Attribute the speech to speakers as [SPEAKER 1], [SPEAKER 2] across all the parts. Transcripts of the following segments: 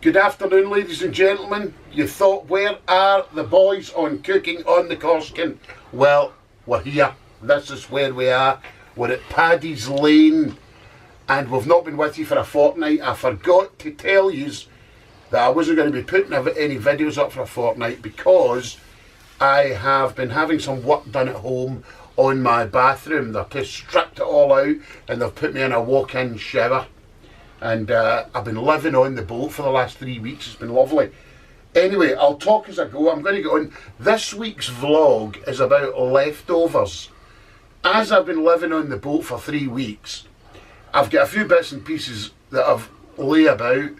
[SPEAKER 1] Good afternoon, ladies and gentlemen. You thought, where are the boys on cooking on the Corsican? Well, we're here. This is where we are. We're at Paddy's Lane, and we've not been with you for a fortnight. I forgot to tell you that I wasn't going to be putting any videos up for a fortnight because I have been having some work done at home on my bathroom. They've just stripped it all out and they've put me in a walk-in shower. And I've been living on the boat for the last 3 weeks. It's been lovely. Anyway, I'll talk as I go. I'm going to go on. This week's vlog is about leftovers. As I've been living on the boat for 3 weeks, I've got a few bits and pieces that I've lay about.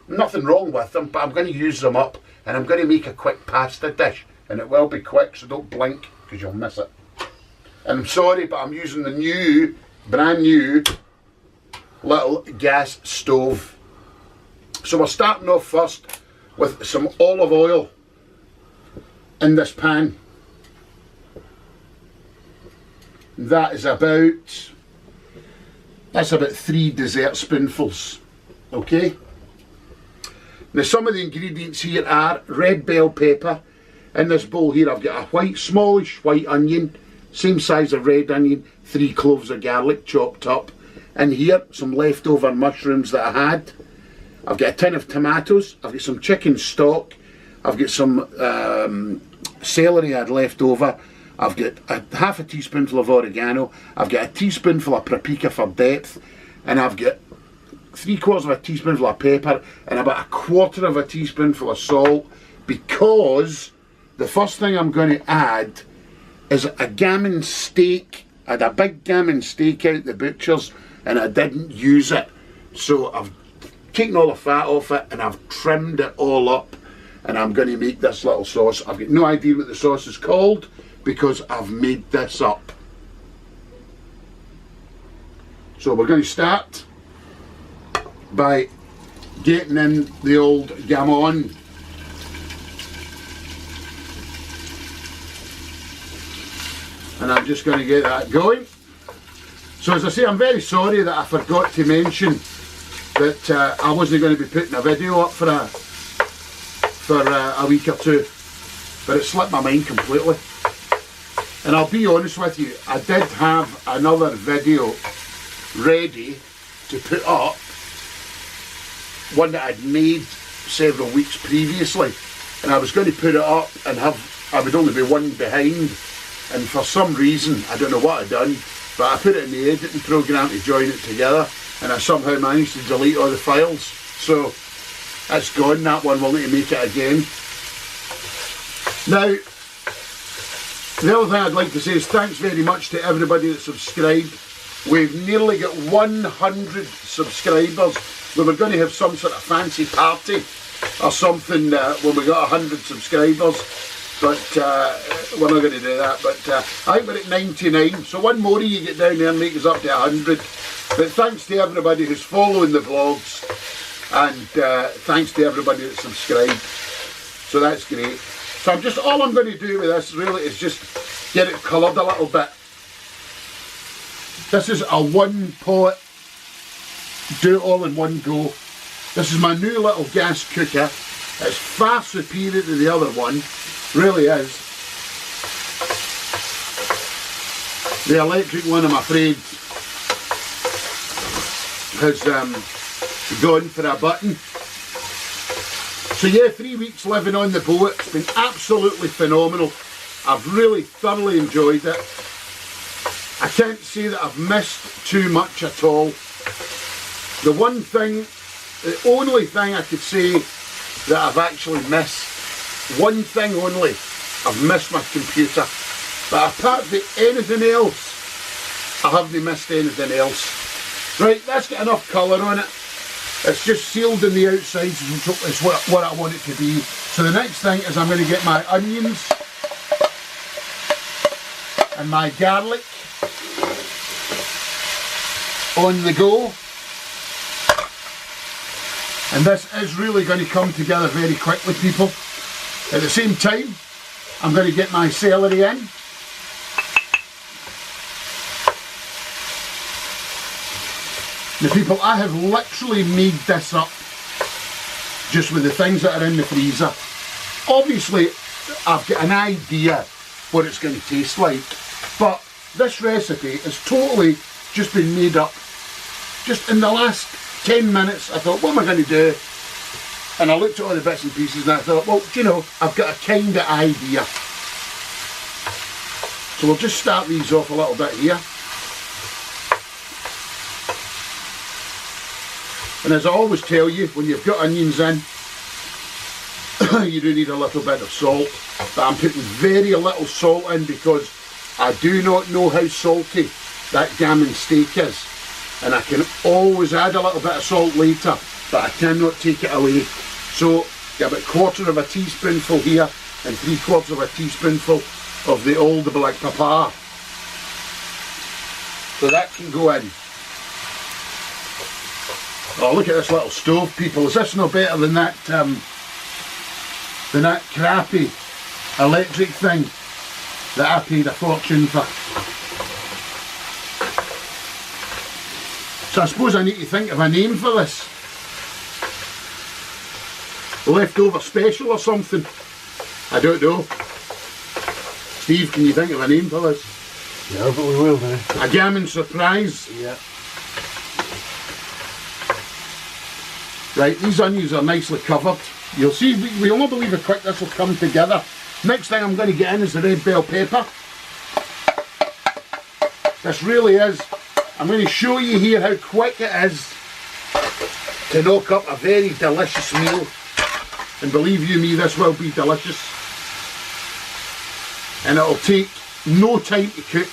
[SPEAKER 1] Nothing wrong with them, but I'm going to use them up. And I'm going to make a quick pasta dish. And it will be quick, so don't blink, because you'll miss it. And I'm sorry, but I'm using the new, brand new, little gas stove. So we're starting off first with some olive oil in this pan. That's about 3 dessert spoonfuls. Okay. Now some of the ingredients here are red bell pepper. In this bowl here I've got a smallish white onion, same size of red onion, 3 cloves of garlic chopped up. In here, some leftover mushrooms that I had. I've got a tin of tomatoes. I've got some chicken stock. I've got some celery I had left over. I've got half a teaspoonful of oregano. I've got a teaspoonful of paprika for depth. And I've got 3/4 of a teaspoonful of pepper and about 1/4 of a teaspoonful of salt, because the first thing I'm going to add is a gammon steak. I had a big gammon steak out the butcher's and I didn't use it, so I've taken all the fat off it and I've trimmed it all up, and I'm going to make this little sauce. I've got no idea what the sauce is called because I've made this up. So we're going to start by getting in the old gammon. And I'm just going to get that going. So as I say, I'm very sorry that I forgot to mention that I wasn't going to be putting a video up for a week or two, but it slipped my mind completely. And I'll be honest with you, I did have another video ready to put up, one that I'd made several weeks previously, and I was going to put it up and I would only be one behind. And for some reason, I don't know what I'd done, but I put it in the editing program to join it together, and I somehow managed to delete all the files. So that's gone. That one will need to make it again. Now, the other thing I'd like to say is thanks very much to everybody that subscribed. We've nearly got 100 subscribers. We were going to have some sort of fancy party or something when we got 100 subscribers. But we're not going to do that. But I think we're at 99, so one more of you get down there and make us up to 100. But thanks to everybody who's following the vlogs, and thanks to everybody that subscribed. So that's great. So all I'm going to do with this really is just get it coloured a little bit. This is a one pot, do it all in one go. This is my new little gas cooker. It's far superior to the other one. Really is. The electric one, I'm afraid, has gone for a button. So yeah, 3 weeks living on the boat. It's been absolutely phenomenal. I've really thoroughly enjoyed it. I can't say that I've missed too much at all. The only thing I could say that I've actually missed, one thing only, I've missed my computer, but apart from anything else, I haven't missed anything else. Right, that's got enough colour on it. It's just sealed in the outside, so it's what I want it to be. So the next thing is I'm going to get my onions and my garlic on the go. And this is really going to come together very quickly, people. At the same time, I'm going to get my celery in. Now people, I have literally made this up. just with the things that are in the freezer. Obviously, I've got an idea what it's going to taste like, but this recipe has totally just been made up. Just in the last 10 minutes, I thought, what am I going to do? And I looked at all the bits and pieces and I thought, well, do you know, I've got a kind of idea. So we'll just start these off a little bit here. And as I always tell you, when you've got onions in, you do need a little bit of salt. But I'm putting very little salt in because I do not know how salty that gammon steak is. And I can always add a little bit of salt later, but I cannot take it away. So, about a quarter of a teaspoonful here and 3/4 of a teaspoonful of the old black pepper. So that can go in. Oh, look at this little stove, people. Is this no better than that crappy electric thing that I paid a fortune for? So I suppose I need to think of a name for this. Leftover special or something. I don't know. Steve, can you think of a name for this?
[SPEAKER 2] Yeah, but we will do.
[SPEAKER 1] A gammon surprise.
[SPEAKER 2] Yeah.
[SPEAKER 1] Right, these onions are nicely covered. You'll see, we won't believe how quick this will come together. Next thing I'm going to get in is the red bell pepper. This really is, I'm going to show you here how quick it is to knock up a very delicious meal. And believe you me, this will be delicious. And it'll take no time to cook.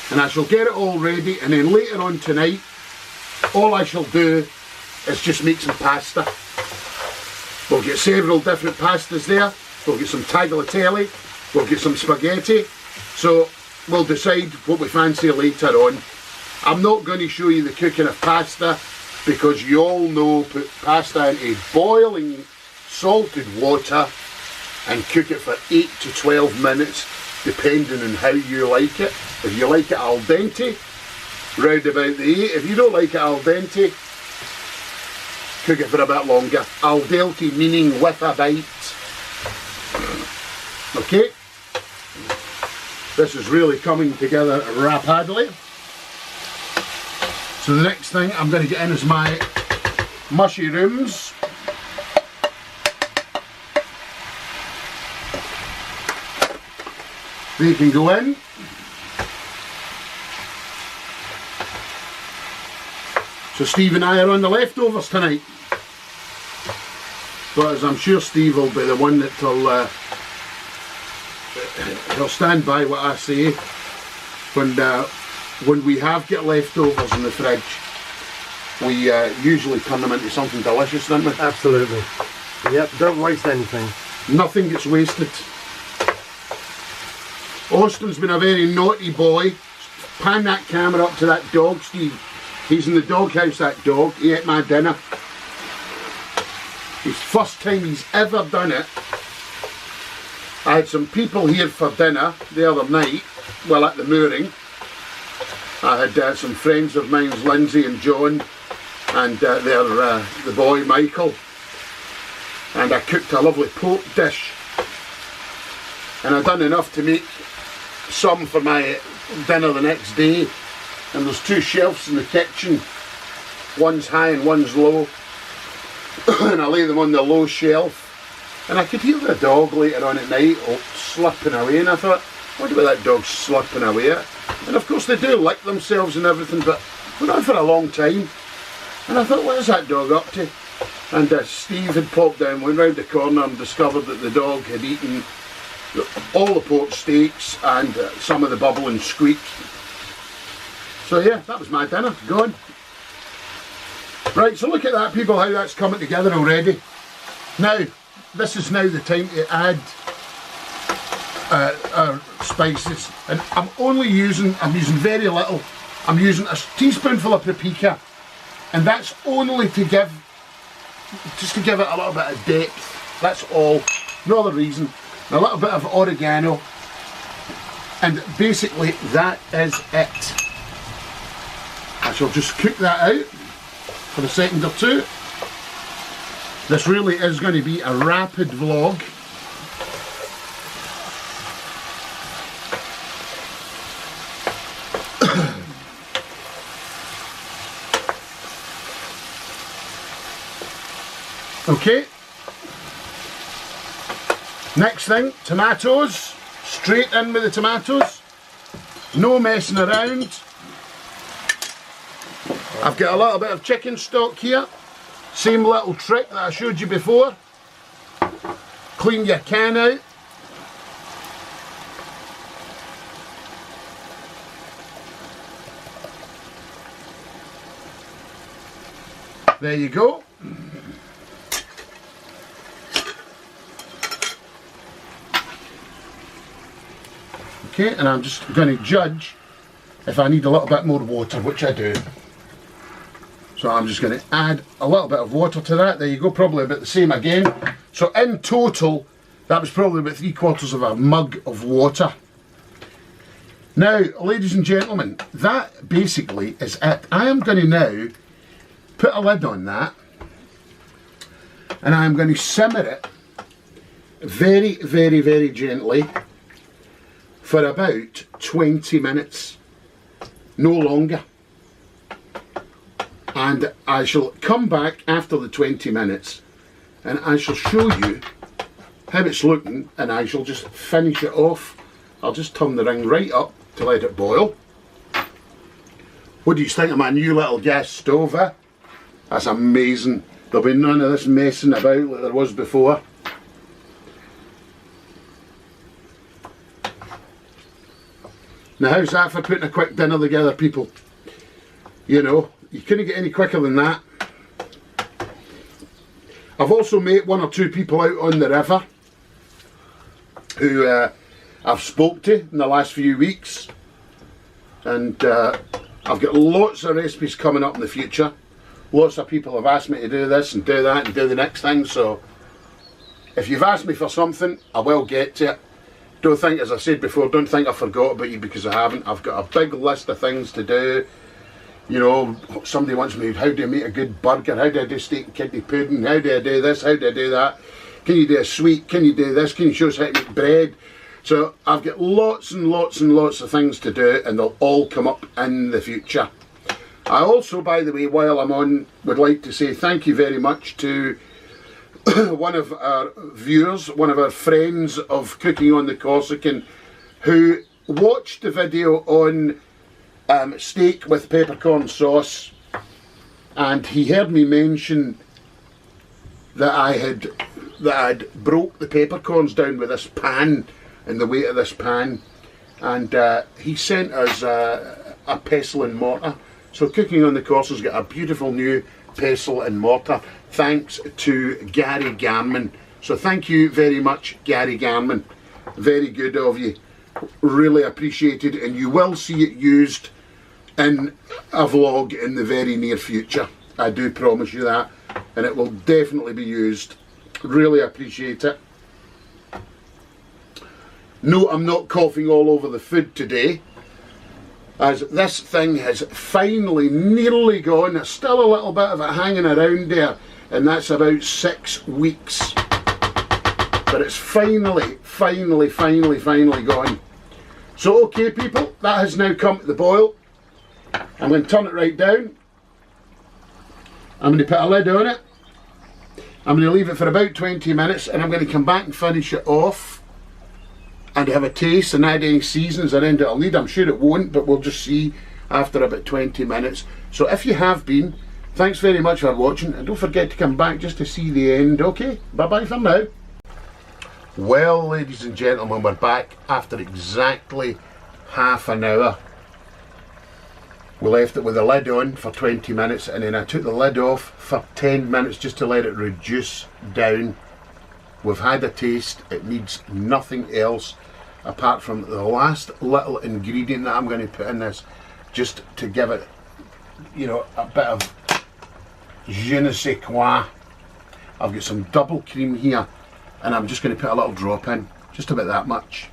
[SPEAKER 1] And I shall get it all ready, and then later on tonight, all I shall do is just make some pasta. We'll get several different pastas there. We'll get some tagliatelle, we'll get some spaghetti. So we'll decide what we fancy later on. I'm not going to show you the cooking of pasta because you all know, put pasta into boiling salted water and cook it for 8 to 12 minutes depending on how you like it. If you like it al dente, round about the 8. If you don't like it al dente, cook it for a bit longer. Al dente meaning with a bite. Okay, this is really coming together rapidly. So the next thing I'm going to get in is my mushrooms. They can go in. So Steve and I are on the leftovers tonight. But as I'm sure Steve will be the one that he'll stand by what I say when we have got leftovers in the fridge. We usually turn them into something delicious, don't we?
[SPEAKER 2] Absolutely. Yep, don't waste anything.
[SPEAKER 1] Nothing gets wasted. Austin's been a very naughty boy. Pan that camera up to that dog, Steve. He's in the doghouse, that dog. He ate my dinner. It's the first time he's ever done it. I had some people here for dinner the other night, well, at the mooring. I had some friends of mine, Lindsay and John, and the boy Michael. And I cooked a lovely pork dish. And I'd done enough to make some for my dinner the next day. And there's 2 shelves in the kitchen. One's high and one's low. And I lay them on the low shelf. And I could hear the dog later on at night slipping away. And I thought, what about that dog slipping away? And of course they do lick themselves and everything, but we're on for a long time. And I thought, what is that dog up to? And Steve had popped down, went round the corner and discovered that the dog had eaten all the pork steaks and some of the bubble and squeak. So yeah, that was my dinner, gone. Right, so look at that, people, how that's coming together already. Now, this is now the time to add our spices, and I'm using very little. I'm using a teaspoonful of paprika, and that's only to give it a little bit of depth. That's all, no other reason. A little bit of oregano, and basically that is it. I shall just cook that out for a second or two. This really is going to be a rapid vlog. Okay. Next thing, tomatoes. Straight in with the tomatoes. No messing around. I've got a little bit of chicken stock here. Same little trick that I showed you before. Clean your can out. There you go. Okay, and I'm just going to judge if I need a little bit more water, which I do. So I'm just going to add a little bit of water to that. There you go, probably about the same again. So in total, that was probably about 3/4 of a mug of water. Now, ladies and gentlemen, that basically is it. I am going to now put a lid on that, and I'm going to simmer it very, very, very gently for about 20 minutes, no longer. And I shall come back after the 20 minutes and I shall show you how it's looking, and I shall just finish it off. I'll just turn the ring right up to let it boil. What do you think of my new little gas stove, eh? That's amazing. There'll be none of this messing about like there was before. Now how's that for putting a quick dinner together, people? You know, you couldn't get any quicker than that. I've also met one or two people out on the river who I've spoke to in the last few weeks, and I've got lots of recipes coming up in the future. Lots of people have asked me to do this and do that and do the next thing, so if you've asked me for something, I will get to it. Don't think, as I said before, don't think I forgot about you, because I haven't. I've got a big list of things to do. You know, somebody wants me, how do I make a good burger? How do I do steak and kidney pudding? How do I do this? How do I do that? Can you do a sweet? Can you do this? Can you show us how to make bread? So I've got lots and lots and lots of things to do, and they'll all come up in the future. I also, by the way, while I'm on, would like to say thank you very much to one of our viewers, one of our friends of Cooking on the Corsican, who watched the video on steak with peppercorn sauce, and he heard me mention that I'd broke the peppercorns down with this pan and the weight of this pan, and he sent us a pestle and mortar. So Cooking on the Corsican's got a beautiful new pestle and mortar, thanks to Gary Garman. So thank you very much, Gary Garman. Very good of you. Really appreciated, and you will see it used in a vlog in the very near future. I do promise you that, and it will definitely be used. Really appreciate it. No, I'm not coughing all over the food today, as this thing has finally nearly gone. There's still a little bit of it hanging around there, and that's about 6 weeks. But it's finally gone. So okay people, that has now come to the boil. I'm going to turn it right down. I'm going to put a lid on it. I'm going to leave it for about 20 minutes, and I'm going to come back and finish it off and have a taste and add any seasons around it'll need. I'm sure it won't, but we'll just see after about 20 minutes. So if you have been, thanks very much for watching, and don't forget to come back just to see the end, okay? Bye bye for now. Well, ladies and gentlemen, we're back after exactly half an hour. We left it with the lid on for 20 minutes, and then I took the lid off for 10 minutes just to let it reduce down. We've had a taste. It needs nothing else apart from the last little ingredient that I'm going to put in this, just to give it, you know, a bit of je ne sais quoi. I've got some double cream here, and I'm just going to put a little drop in, just about that much.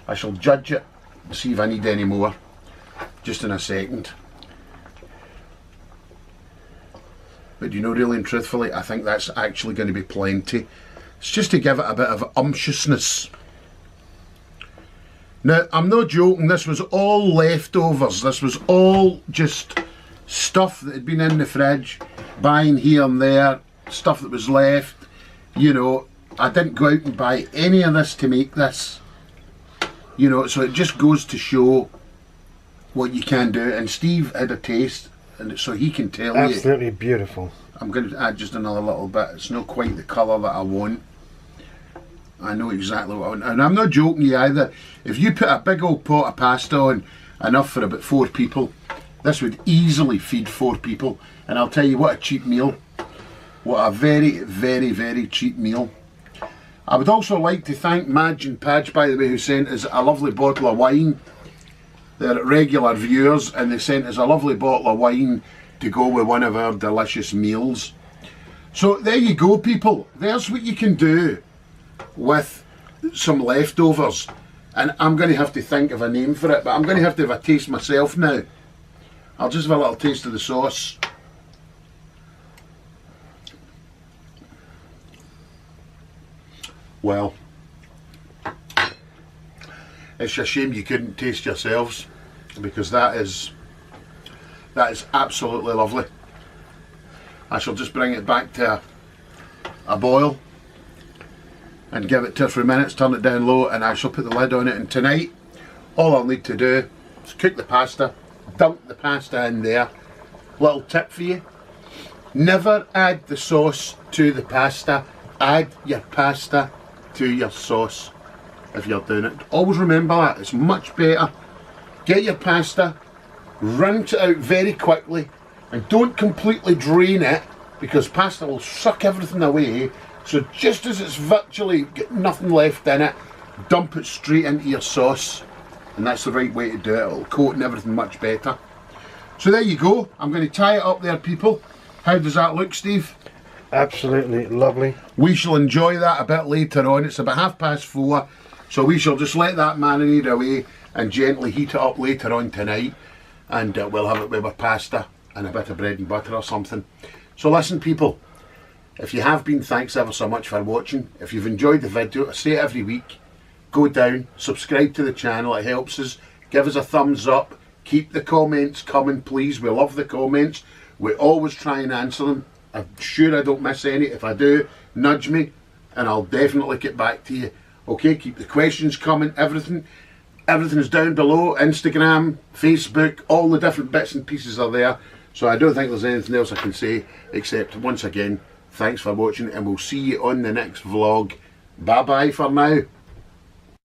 [SPEAKER 1] I shall judge it and see if I need any more just in a second. But you know, really and truthfully, I think that's actually going to be plenty. It's just to give it a bit of umptiousness. Now, I'm not joking, this was all leftovers. This was all just stuff that had been in the fridge, buying here and there, stuff that was left. You know, I didn't go out and buy any of this to make this. You know, so it just goes to show what you can do. And Steve had a taste, and so he can tell you.
[SPEAKER 2] Absolutely beautiful.
[SPEAKER 1] I'm going to add just another little bit. It's not quite the colour that I want. I know exactly what I want. And I'm not joking you either. If you put a big old pot of pasta on, enough for about 4 people, this would easily feed 4 people. And I'll tell you, what a cheap meal. What a very, very, very cheap meal. I would also like to thank Madge and Padge, by the way, who sent us a lovely bottle of wine. They're regular viewers, and they sent us a lovely bottle of wine to go with one of our delicious meals. So there you go, people. There's what you can do with some leftovers. And I'm going to have to think of a name for it, but I'm going to have a taste myself now. I'll just have a little taste of the sauce. Well, it's a shame you couldn't taste yourselves, because that is absolutely lovely. I shall just bring it back to a boil and give it 2 or 3 minutes, turn it down low, and I shall put the lid on it. And tonight, all I'll need to do is cook the pasta, dump the pasta in there. Little tip for you: never add the sauce to the pasta, add your pasta to your sauce if you're doing it. Always remember that, it's much better. Get your pasta, rinse it out very quickly, and don't completely drain it, because pasta will suck everything away. So just as it's virtually got nothing left in it, dump it straight into your sauce, and that's the right way to do it. It'll coat and everything much better. So there you go. I'm going to tie it up there, people. How does that look, Steve?
[SPEAKER 2] Absolutely lovely.
[SPEAKER 1] We shall enjoy that a bit later on. It's about 4:30, so we shall just let that marinade away and gently heat it up later on tonight, and we'll have it with our pasta and a bit of bread and butter or something. So listen, people, if you have been, thanks ever so much for watching. If you've enjoyed the video, I say it every week, go down, subscribe to the channel, it helps us. Give us a thumbs up, keep the comments coming, please. We love the comments. We always try and answer them. I'm sure I don't miss any. If I do, nudge me and I'll definitely get back to you. Okay, keep the questions coming. Everything is down below. Instagram, Facebook, all the different bits and pieces are there. So I don't think there's anything else I can say, except once again, thanks for watching, and we'll see you on the next vlog. Bye bye for now.